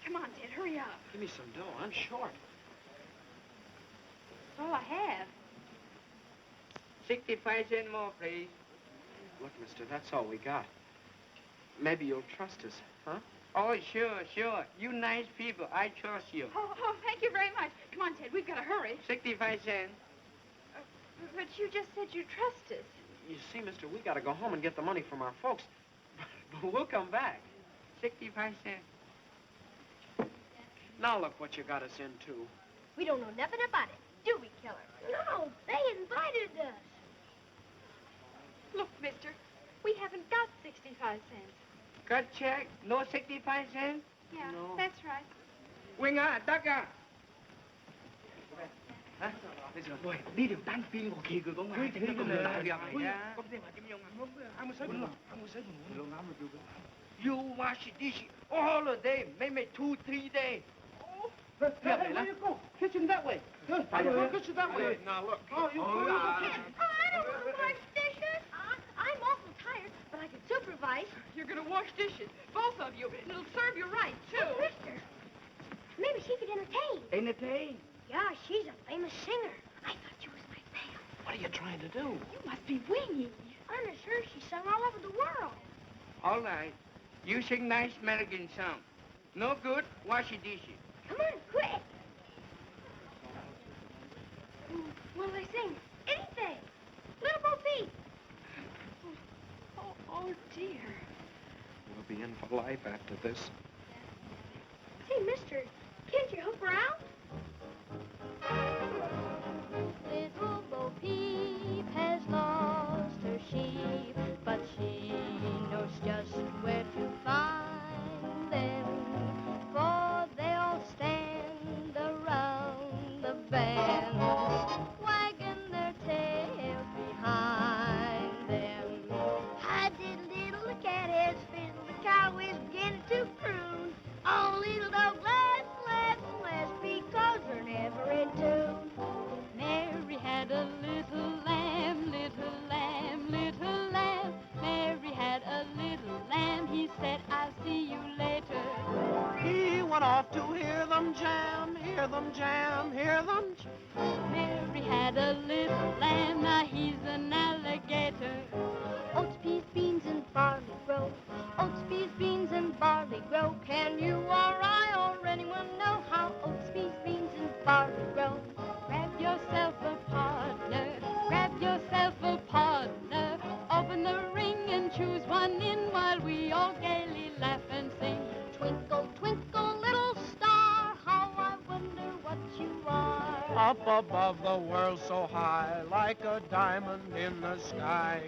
Come on, Dad, hurry up. Give me some dough. I'm short. That's all I have. 65 cents more, please. Look, mister, that's all we got. Maybe you'll trust us, huh? Oh, sure. You nice people. I trust you. Oh, thank you very much. Come on, Ted, we've got to hurry. 65 cents. But you just said you trust us. You see, mister, we gotta go home and get the money from our folks. But we'll come back. 65 cents. Now look what you got us into. We don't know nothing about it, do we, Killer? No, they invited us. Look, mister, we haven't got 65 cents. Cut check? No 65 cents? Yeah, No. that's right. Winga, Daga. Hả? Bây giờ tôi đi được tan pin của kỳ của ngoài thì nó còn được lại việc này. You wash this all the day, maybe 2-3 days. Hey, where you go? Kitchen that way. Kitchen that way. Now look. Oh, you go to the kitchen. Oh, I don't want to wash dishes. I'm awful tired, but I can supervise. You're going to wash dishes, both of you, and it'll serve you right, too. Oh, mister, maybe she could entertain. Entertain? Yeah, she's a famous singer. I thought she was my fan. What are you trying to do? You must be winging. I'm sure she's sung all over the world. All right. You sing nice American song. No good, wash your dishes. Come on, quick. What'll they sing? Anything. Little Bo Peep. Oh, dear. We'll be in for life after this. Say, mister, can't you help her out? Little Bo Peep has lost her sheep, but she knows just where to find them, for they'll stand around the bend, wagging their tails behind them. I did little cathead's fiddle, the cow is beginning to croon. Oh, little dog, less, because they're never in tune. Mary had a little lamb, little lamb, little lamb. Mary had a little lamb. He said, I'll see you later. He went off to hear them jam, hear them jam, hear them jam. Mary had a little lamb. Now he's an alligator. Oats, peas, beans, and barley grow. Oats, peas, beans, and barley grow. Can you or I or anyone know how oats, peas, beans, and barley grow? Grab yourself a partner. Grab yourself a partner. run in while we all gaily laugh and sing. Twinkle, twinkle, little star, how I wonder what you are. Up above the world so high, like a diamond in the sky.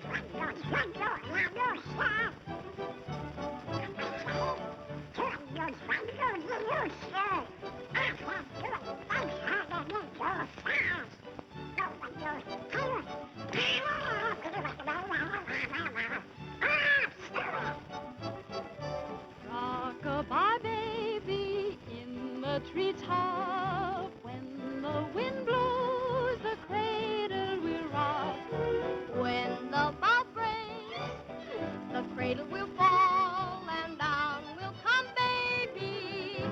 Rock-a-bye, baby, in the treetop. When the wind blows, the cradle will rock. When the bob breaks, the cradle will fall, and down will come baby,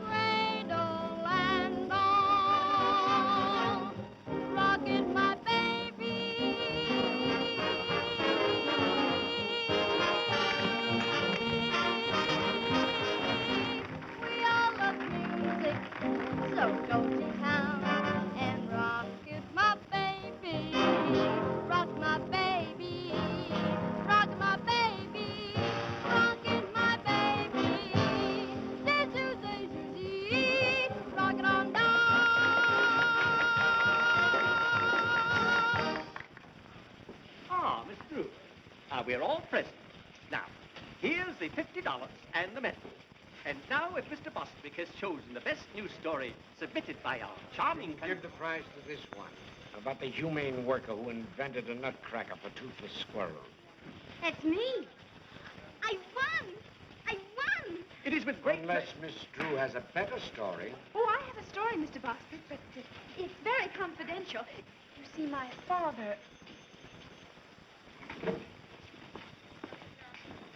cradle and all. Rock it, my baby. We all love music, so go to town and rock it, my baby. Rock my baby, rock my baby, rock it, my baby. Zee, rock it on down. Ah, Miss Drew. We're all present. Now, here's the $50 and the medal. And now, if Mr. Bostwick has chosen the best news story submitted by our charming... Give the prize to this one, about the humane worker who invented a nutcracker for toothless squirrels. That's me. I won. I won. It is with great Unless Miss Drew has a better story. Oh, I have a story, Mr. Bostwick, but it's very confidential. You see, my father...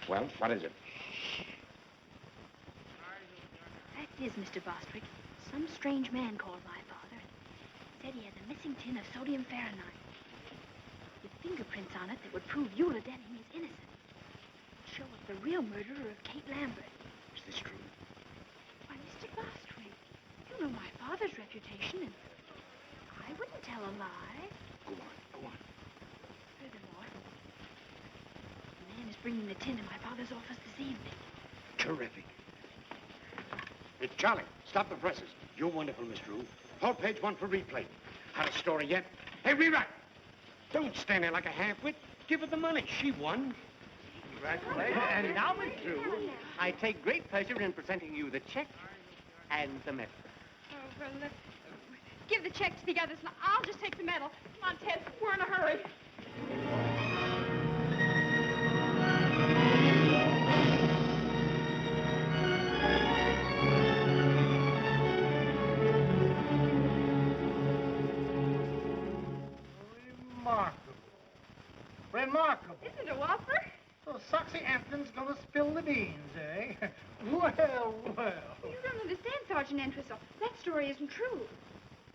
Well, what is it? Fact is, Mr. Bostwick, some strange man called my father and said he had a missing tin of sodium fahrenheit with fingerprints on it that would prove Eula Denning is innocent. Show up the real murderer of Kate Lambert. Is this true? Why, Mr. Bostwick, you know my father's reputation, and I wouldn't tell a lie. Go on, go on. Furthermore, the man is bringing the tin to my father's office this evening. Terrific. Hey, Charlie, stop the presses. You're wonderful, Miss Drew. Hold page 1 for replay. Had a story yet? Hey, rewrite. Don't stand there like a half-wit. Give her the money. She won. Congratulations. And now, Miss Drew, I take great pleasure in presenting you the check and the medal. Oh, well, give the check to the others, and I'll just take the medal. Come on, Ted. We're in a hurry. Remarkable. Isn't it, Walter? So Soxy Ampton's gonna spill the beans, eh? Well, well. You don't understand, Sergeant Entwistle. That story isn't true.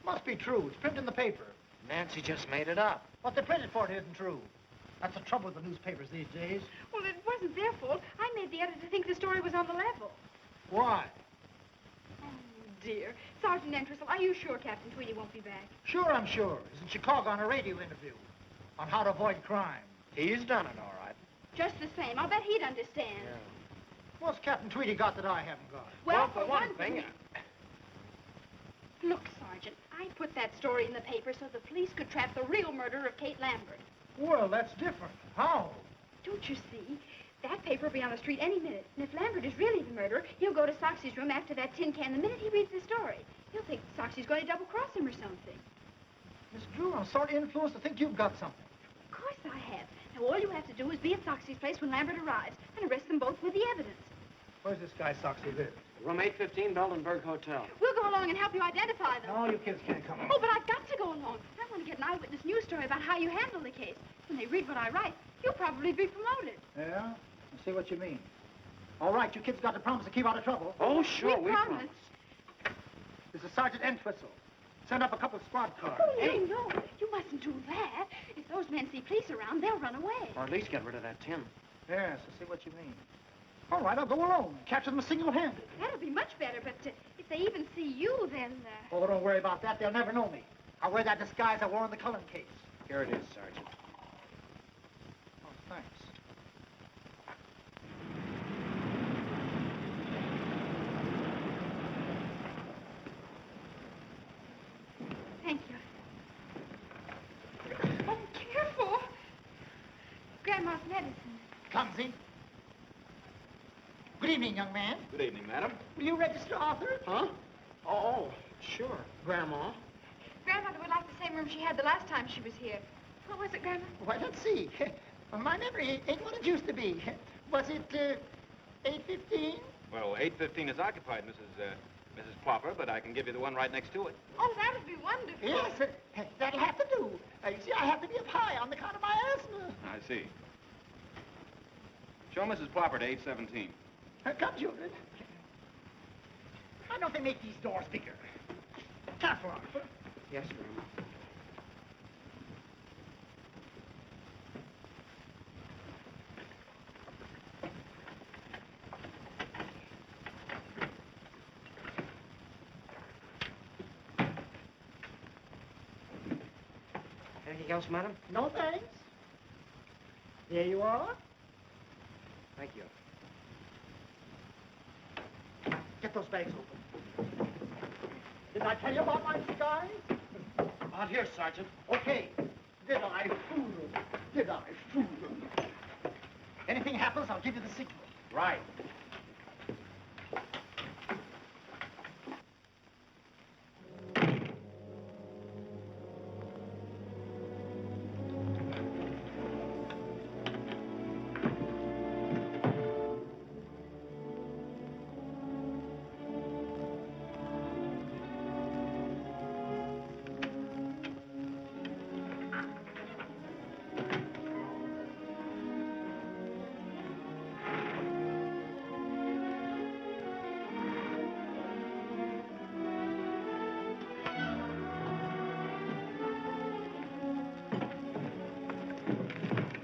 Must be true. It's printed in the paper. Nancy just made it up. What they printed for it isn't true. That's the trouble with the newspapers these days. Well, it wasn't their fault. I made the editor think the story was on the level. Why? Oh, dear. Sergeant Entwistle, are you sure Captain Tweedy won't be back? Sure, I'm sure. He's in Chicago on a radio interview on how to avoid crime. He's done it, all right. Just the same. I'll bet he'd understand. What's Captain Tweedy got that I haven't got? Well, for one thing... Look, Sergeant, I put that story in the paper so the police could trap the real murderer of Kate Lambert. Well, that's different. How? Don't you see? That paper will be on the street any minute. And if Lambert is really the murderer, he'll go to Soxy's room after that tin can the minute he reads the story. He'll think Soxy's going to double-cross him or something. Miss Drew, I'm sort of influenced to think you've got something. Of course I have. Now, all you have to do is be at Soxy's place when Lambert arrives and arrest them both with the evidence. Where's this guy Soxy live? Room 815, Beldenberg Hotel. We'll go along and help you identify them. No, you kids can't come along. Oh, but I've got to go along. I want to get an eyewitness news story about how you handle the case. When they read what I write, you'll probably be promoted. Yeah? I see what you mean. All right, you kids got to promise to keep out of trouble. Oh, sure, we promise. This is Sergeant Entwistle. Send up a couple of squad cars. Oh, no, no. You mustn't do that. If those men see police around, they'll run away. Or at least get rid of that tin. Yes, I see what you mean. All right, I'll go alone. Capture them single-handed. That'll be much better, but if they even see you, then... Oh, don't worry about that. They'll never know me. I'll wear that disguise I wore in the Cullen case. Here it is, Sergeant. Oh, thanks. Doc Medicine. Clumsy. Good evening, young man. Good evening, madam. Will you register Arthur? Huh? Oh, sure, Grandma. Grandmother would like the same room she had the last time she was here. What was it, Grandma? Why, let's see. My memory ain't what it used to be. Was it 8:15? Well, 8:15 is occupied, Mrs. Plopper, but I can give you the one right next to it. Oh, that would be wonderful. Yes, that'll have to do. You see, I have to be up high on account of my asthma. I see. Show Mrs. Plopper to 817. Come, children. Why don't they make these doors bigger? Careful, Arthur. Yes, Grandma. Anything else, madam? No thanks. Here you are. Thank you. Get those bags open. Did I tell you about my disguise? Out here, Sergeant. Okay. Did I fool them? Did I fool them? Anything happens, I'll give you the signal. Right.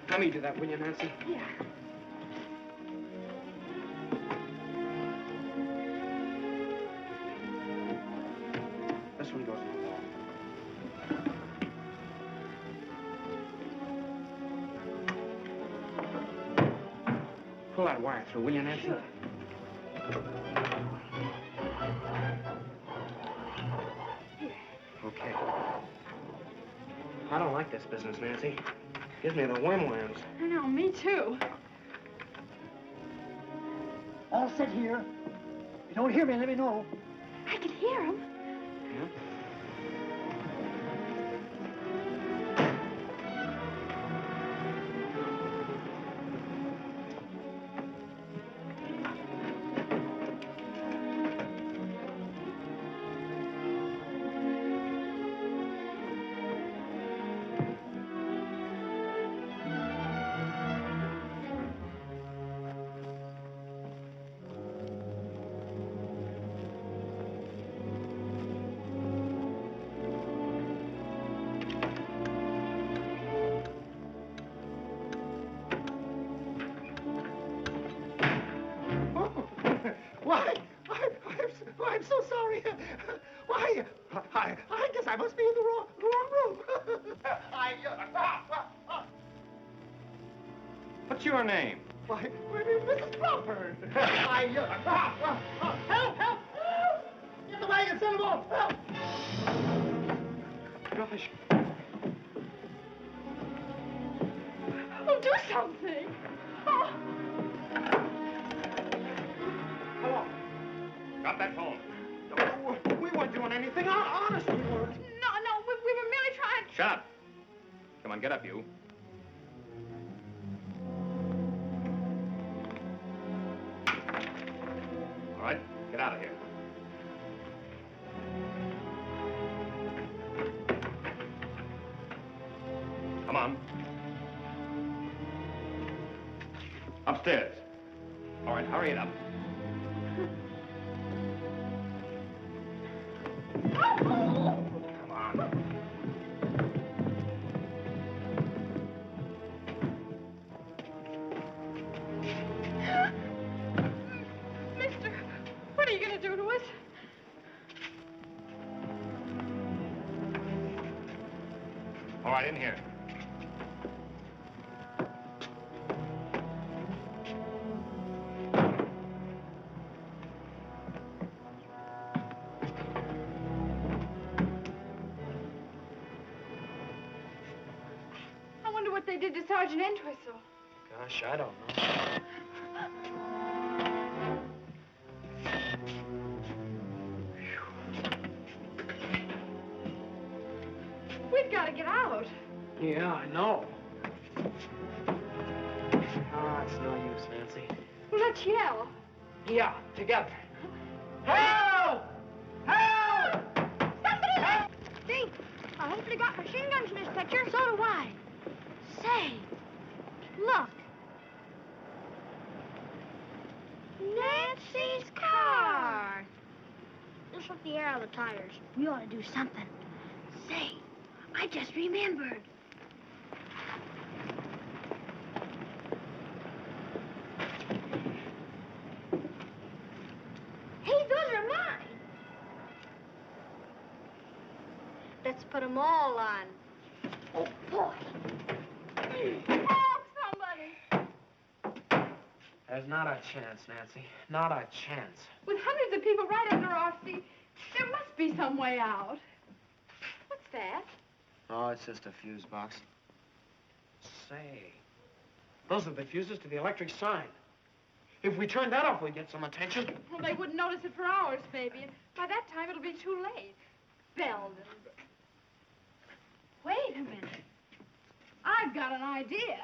Let me do that, will you, Nancy? Yeah. This one goes in the wall. Pull that wire through, will you, Nancy? Sure. Okay. I don't like this business, Nancy. Gives me the whim-whams. I know, me too. All set here. If you don't hear me, let me know. I could hear him. Yeah? I'm so sorry. Why, I guess I must be in the wrong room. What's your name? Why, Mrs. Plopper. Help! Get the wagon, send them off. Help! Gosh. Oh, do something. Oh. Hello. Got that phone. No, we weren't doing anything. Honest, we weren't. No, we were merely trying. Shut up. Come on, get up, you. All right, get out of here. Come on. Upstairs. All right, hurry it up. Come on. Mister, what are you going to do to us? All right, in here. I wonder what they did to Sergeant Entwistle. Gosh, I don't know. We've got to get out. Yeah, I know. Ah, it's no use, Nancy. Well, let's yell. Yeah, together. Help! Help! Somebody! Think, I hope they got machine guns in this picture. So do I. Say, look. Nancy's car. This took the air out of the tires. We ought to do something. Say, I just remembered. Hey, those are mine. Let's put them all on. Oh, boy. Help, somebody. There's not a chance, Nancy. Not a chance. With hundreds of people right under our feet, there must be some way out. What's that? Oh, it's just a fuse box. Say, those are the fuses to the electric sign. If we turn that off, we'd get some attention. Well, they wouldn't notice it for hours, maybe. And by that time, it'll be too late. Belden. Wait a minute. I've got an idea.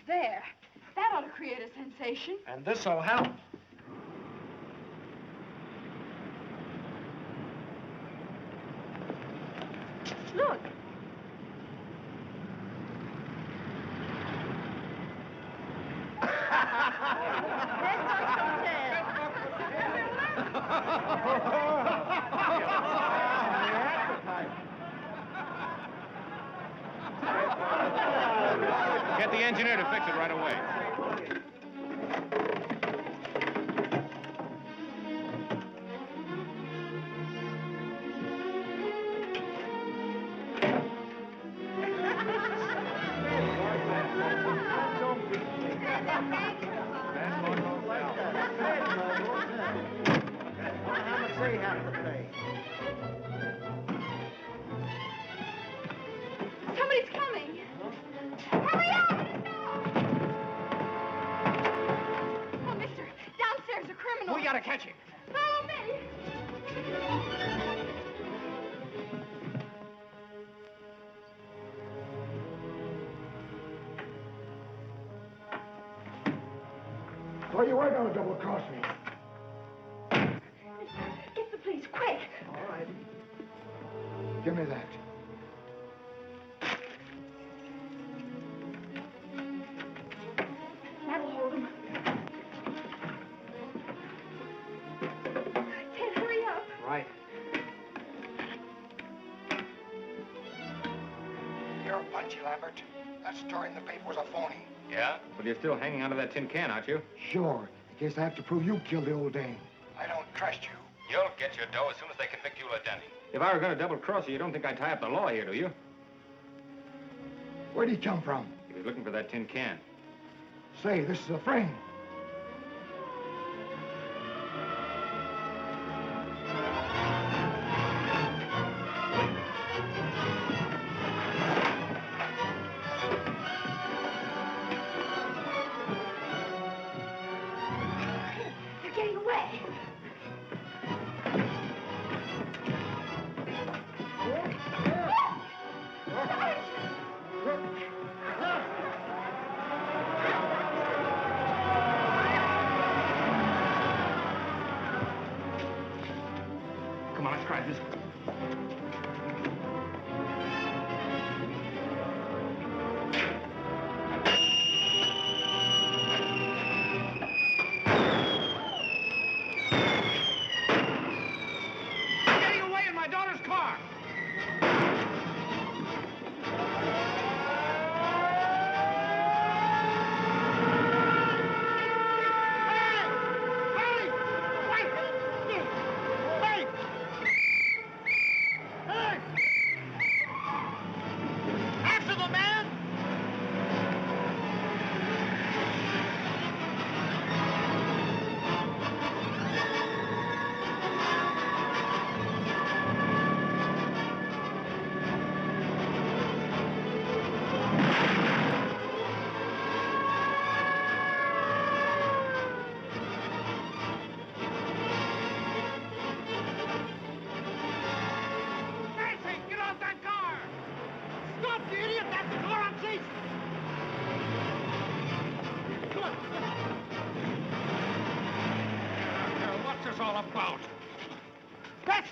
There. That ought to create a sensation. And this'll help. Look. Get the engineer to fix it right away. Somebody's coming. Hurry up! Oh, mister, downstairs a criminal. We gotta catch him. Follow me. So you were going to double-cross me. Get the police, quick. All right. Give me that. That'll hold him. Ted, hurry up. Right. You're a punchy, Lambert. That story in the paper was a phony. Yeah? But you're still hanging onto that tin can, aren't you? Sure. In case I have to prove you killed the old dame. I don't trust you. You'll get your dough as soon as they convict you, Lieutenant. If I were going to double-cross you, you don't think I'd tie up the law here, do you? Where'd he come from? He was looking for that tin can. Say, this is a frame. They're getting away. Come on, let's try this. Getting away in my daughter's car. Hey!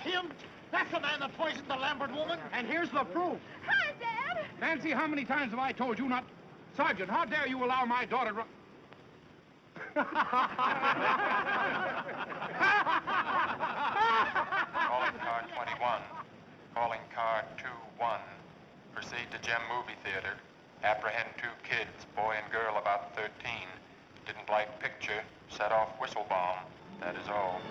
him? That's the man that poisoned the Lambert woman. And here's the proof. Hi, Dad. Nancy, how many times have I told you not... Sergeant, how dare you allow my daughter to... Calling car 21. Calling car 21. Proceed to Gem Movie Theater. Apprehend 2 kids, boy and girl about 13. Didn't like picture. Set off whistle bomb. That is all.